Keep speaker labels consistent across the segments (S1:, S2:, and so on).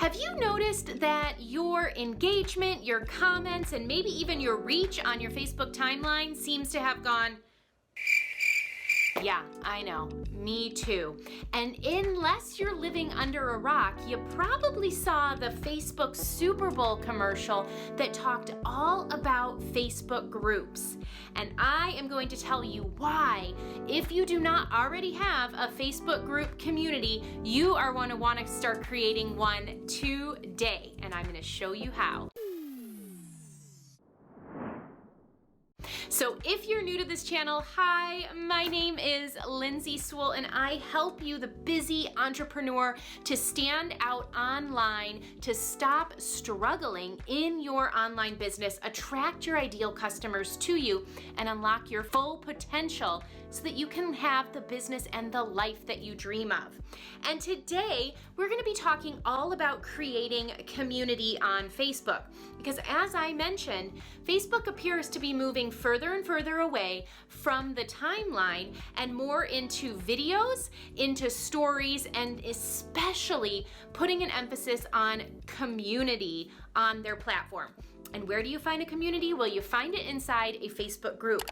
S1: Have you noticed that your engagement, your comments, and maybe even your reach on your Facebook timeline seems to have gone? Yeah, I know, me too. And unless you're living under a rock, you probably saw the Facebook Super Bowl commercial that talked all about Facebook groups. And I am going to tell you why, if you do not already have a Facebook group community, you are going to want to start creating one today. And I'm going to show you how. So if you're new to this channel, hi, my name is Lindsay Sewell and I help you, the busy entrepreneur, to stand out online, to stop struggling in your online business, attract your ideal customers to you, and unlock your full potential so that you can have the business and the life that you dream of. And today, we're going to be talking all about creating community on Facebook. Because as I mentioned, Facebook appears to be moving further and further away from the timeline and more into videos, into stories, and especially putting an emphasis on community on their platform. And where do you find a community? Well, you find it inside a Facebook group.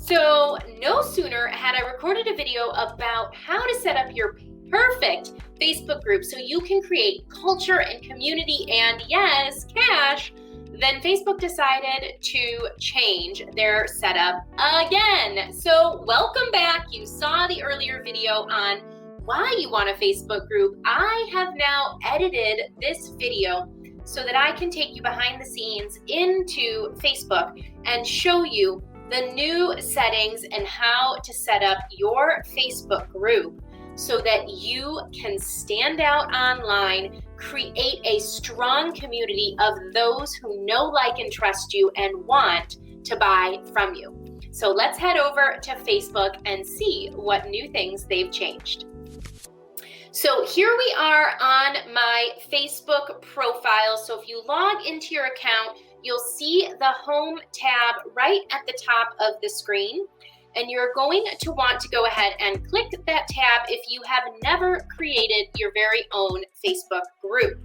S1: So no sooner had I recorded a video about how to set up your perfect Facebook group so you can create culture and community and, yes, cash, then Facebook decided to change their setup again. So welcome back. You saw the earlier video on why you want a Facebook group. I have now edited this video so that I can take you behind the scenes into Facebook and show you the new settings and how to set up your Facebook group so that you can stand out online, create a strong community of those who know, like, and trust you and want to buy from you. So let's head over to Facebook and see what new things they've changed. So here we are on my Facebook profile. So if you log into your account, you'll see the home tab right at the top of the screen. And you're going to want to go ahead and click that tab if you have never created your very own Facebook group.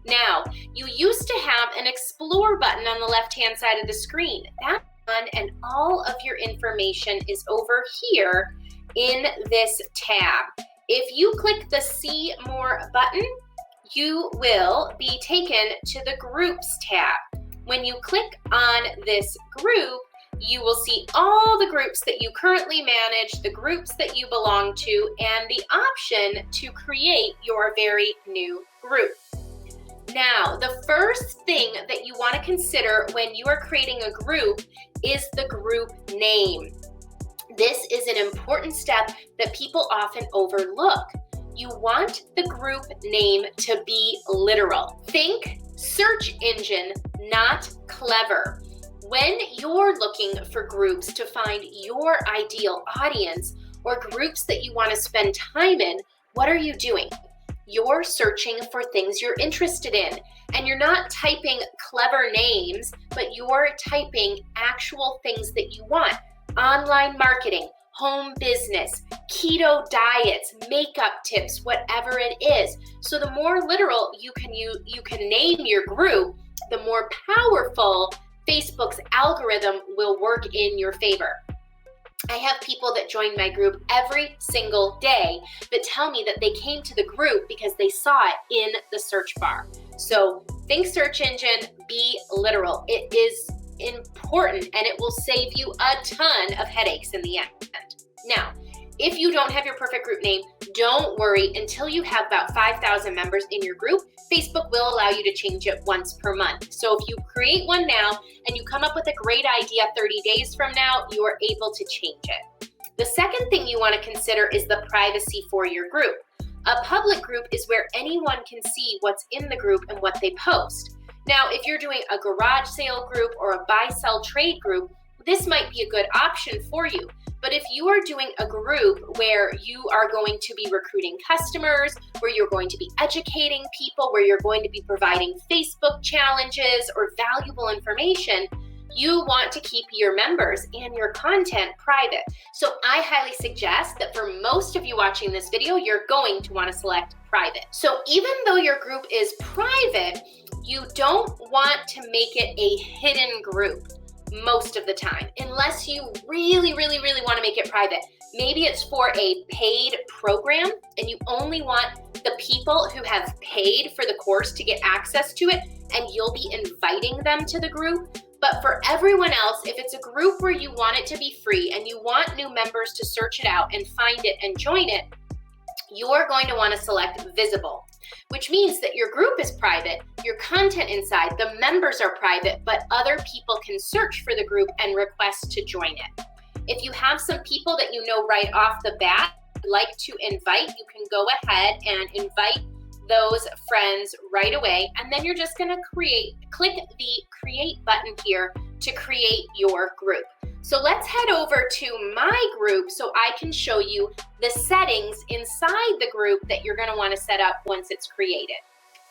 S1: Now, you used to have an explore button on the left-hand side of the screen. That's done, and all of your information is over here in this tab. If you click the See More button, you will be taken to the Groups tab. When you click on this group, you will see all the groups that you currently manage, the groups that you belong to, and the option to create your very new group. Now, the first thing that you want to consider when you are creating a group is the group name. This is an important step that people often overlook. You want the group name to be literal. Think search engine, not clever. When you're looking for groups to find your ideal audience or groups that you want to spend time in, what are you doing? You're searching for things you're interested in, and you're not typing clever names, but you're typing actual things that you want. Online marketing, home business, keto diets, makeup tips, whatever it is. So the more literal you can name your group, the more powerful Facebook's algorithm will work in your favor. I have people that join my group every single day that tell me that they came to the group because they saw it in the search bar. So think search engine, be literal. It is important and it will save you a ton of headaches in the end. Now, if you don't have your perfect group name, don't worry. Until you have about 5,000 members in your group, Facebook will allow you to change it once per month. So if you create one now and you come up with a great idea 30 days from now, you are able to change it. The second thing you want to consider is the privacy for your group. A public group is where anyone can see what's in the group and what they post. Now, if you're doing a garage sale group or a buy-sell trade group, this might be a good option for you. But if you are doing a group where you are going to be recruiting customers, where you're going to be educating people, where you're going to be providing Facebook challenges or valuable information, You want to keep your members and your content private. So I highly suggest that for most of you watching this video, you're going to want to select private. So even though your group is private, you don't want to make it a hidden group most of the time, unless you really want to make it private. Maybe it's for a paid program and you only want the people who have paid for the course to get access to it, and you'll be inviting them to the group. But for everyone else, if it's a group where you want it to be free and you want new members to search it out and find it and join it, you're going to want to select visible, which means that your group is private, your content inside, the members are private, but other people can search for the group and request to join it. If you have some people that you know right off the bat like to invite, you can go ahead and invite those friends right away, and then you're just going to click the create button here to create your group. So let's head over to my group so I can show you the settings inside the group that you're going to want to set up once it's created.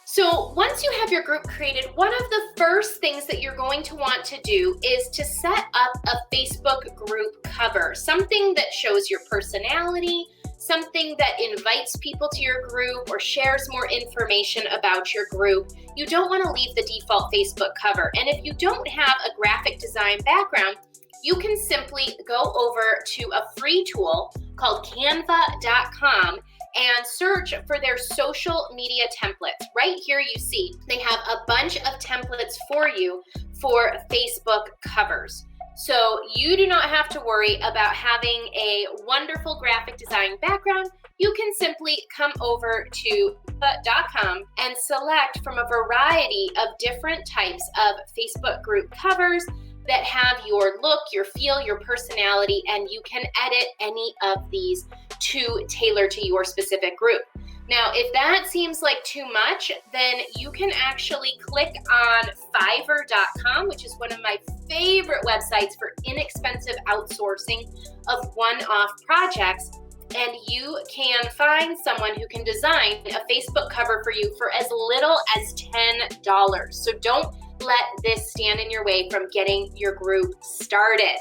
S1: So once you have your group created, one of the first things that you're going to want to do is to set up a Facebook group cover, something that shows your personality, something that invites people to your group or shares more information about your group. You don't want to leave the default Facebook cover. And if you don't have a graphic design background, you can simply go over to a free tool called canva.com and search for their social media templates. Right here you see they have a bunch of templates for you for Facebook covers. So you do not have to worry about having a wonderful graphic design background. You can simply come over to canva.com and select from a variety of different types of Facebook group covers that have your look, your feel, your personality, and you can edit any of these to tailor to your specific group. Now, if that seems like too much, then you can actually click on Fiverr.com, which is one of my favorite websites for inexpensive outsourcing of one-off projects. And you can find someone who can design a Facebook cover for you for as little as $10. So don't let this stand in your way from getting your group started.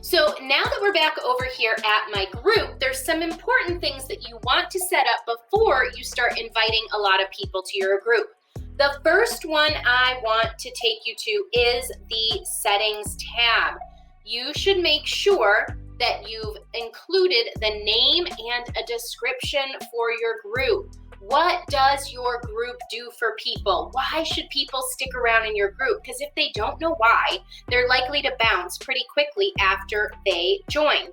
S1: So now that we're back over here at my group, there's some important things that you want to set up before you start inviting a lot of people to your group. The first one I want to take you to is the settings tab. You should make sure that you've included the name and a description for your group. What does your group do for people? Why should people stick around in your group? Because if they don't know why, they're likely to bounce pretty quickly after they join.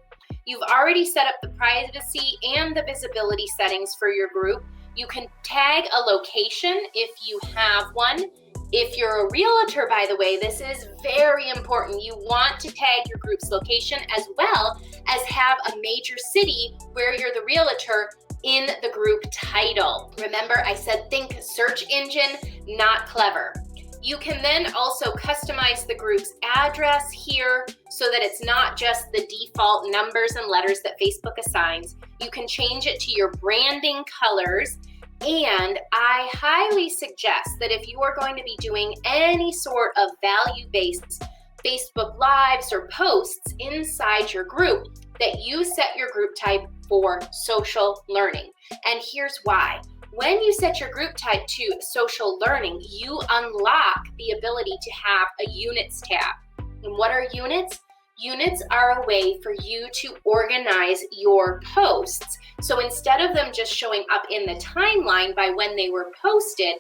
S1: You've already set up the privacy and the visibility settings for your group. You can tag a location if you have one. If you're a realtor, by the way, this is very important. You want to tag your group's location as well as have a major city where you're the realtor in the group title. Remember, I said think search engine, not clever. You can then also customize the group's address here so that it's not just the default numbers and letters that Facebook assigns. You can change it to your branding colors. And I highly suggest that if you are going to be doing any sort of value-based Facebook Lives or posts inside your group, that you set your group type for social learning. And here's why. When you set your group type to social learning, you unlock the ability to have a units tab. And what are units? Units are a way for you to organize your posts. So instead of them just showing up in the timeline by when they were posted,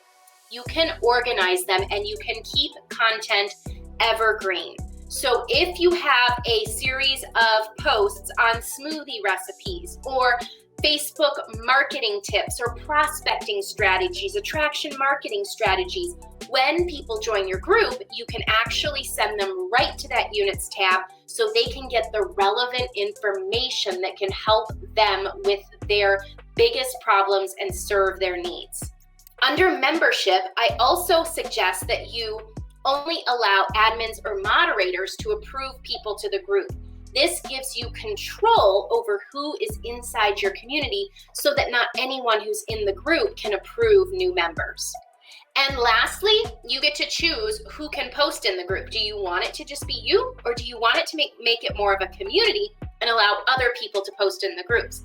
S1: you can organize them and you can keep content evergreen. So if you have a series of posts on smoothie recipes or Facebook marketing tips or prospecting strategies, attraction marketing strategies, when people join your group, you can actually send them right to that units tab so they can get the relevant information that can help them with their biggest problems and serve their needs. Under membership, I also suggest that you only allow admins or moderators to approve people to the group. This gives you control over who is inside your community so that not anyone who's in the group can approve new members. And lastly, you get to choose who can post in the group. Do you want it to just be you, or do you want it to make it more of a community and allow other people to post in the groups?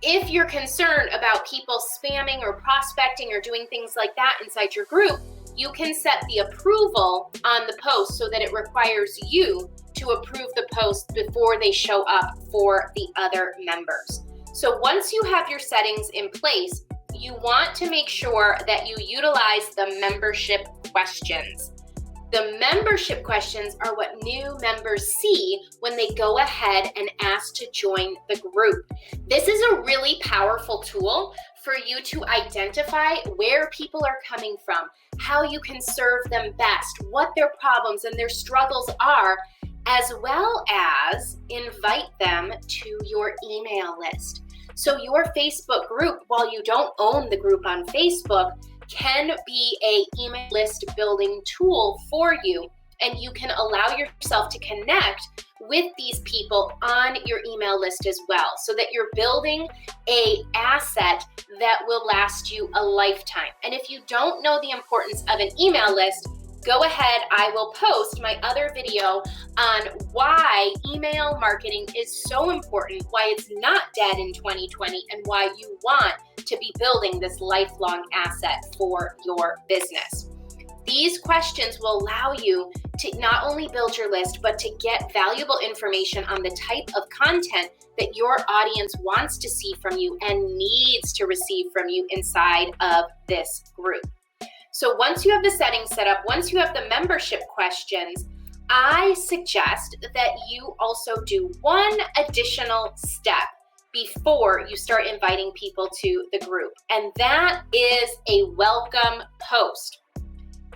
S1: If you're concerned about people spamming or prospecting or doing things like that inside your group, you can set the approval on the post so that it requires you to approve the post before they show up for the other members. So once you have your settings in place, you want to make sure that you utilize the membership questions. The membership questions are what new members see when they go ahead and ask to join the group. This is a really powerful tool for you to identify where people are coming from, how you can serve them best, what their problems and their struggles are, as well as invite them to your email list. So your Facebook group, while you don't own the group on Facebook, can be a email list building tool for you, and you can allow yourself to connect with these people on your email list as well, so that you're building a asset that will last you a lifetime. And if you don't know the importance of an email list, go ahead, I will post my other video on why email marketing is so important, why it's not dead in 2020, and why you want to be building this lifelong asset for your business. These questions will allow you to not only build your list, but to get valuable information on the type of content that your audience wants to see from you and needs to receive from you inside of this group. So once you have the settings set up, once you have the membership questions, I suggest that you also do one additional step before you start inviting people to the group, and that is a welcome post.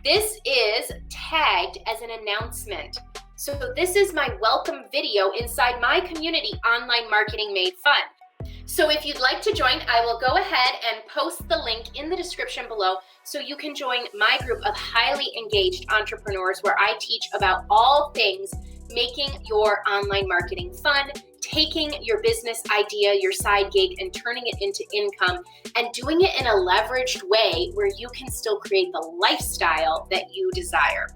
S1: This is tagged as an announcement. So this is my welcome video inside my community, Online Marketing Made Fun. So if you'd like to join, I will go ahead and post the link in the description below so you can join my group of highly engaged entrepreneurs where I teach about all things making your online marketing fun, taking your business idea, your side gig, and turning it into income, and doing it in a leveraged way where you can still create the lifestyle that you desire.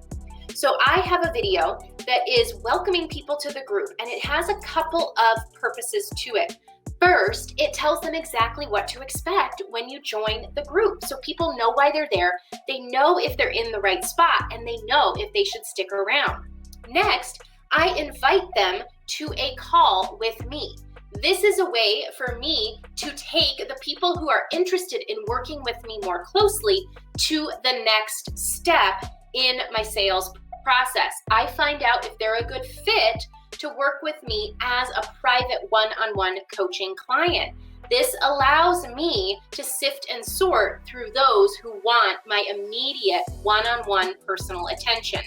S1: So I have a video that is welcoming people to the group, and it has a couple of purposes to it. First, it tells them exactly what to expect when you join the group. So people know why they're there, they know if they're in the right spot, and they know if they should stick around. Next, I invite them to a call with me. This is a way for me to take the people who are interested in working with me more closely to the next step in my sales process. I find out if they're a good fit to work with me as a private one-on-one coaching client. This allows me to sift and sort through those who want my immediate one-on-one personal attention.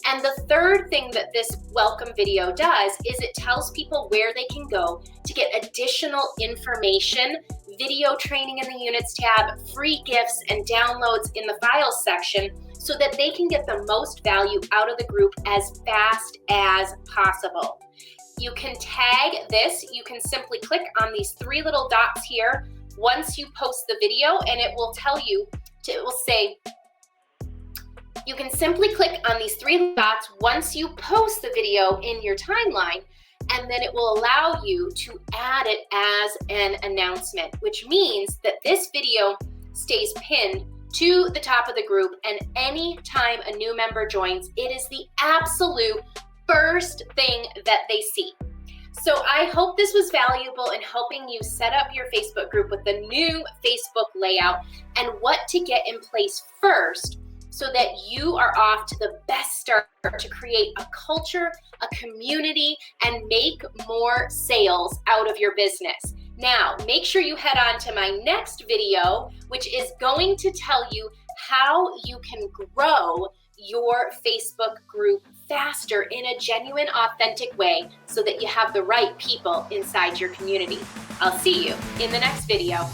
S1: And the third thing that this welcome video does is it tells people where they can go to get additional information, video training in the Units tab, free gifts and downloads in the files section, so that they can get the most value out of the group as fast as possible. You can tag this. You can simply click on these three little dots here once you post the video, and it will tell you, it will say, you can simply click on these three dots once you post the video in your timeline, and then it will allow you to add it as an announcement, which means that this video stays pinned to the top of the group, and anytime a new member joins, it is the absolute first thing that they see. So I hope this was valuable in helping you set up your Facebook group with the new Facebook layout and what to get in place first, so that you are off to the best start to create a culture, a community, and make more sales out of your business. Now, make sure you head on to my next video, which is going to tell you how you can grow your Facebook group faster in a genuine, authentic way so that you have the right people inside your community. I'll see you in the next video.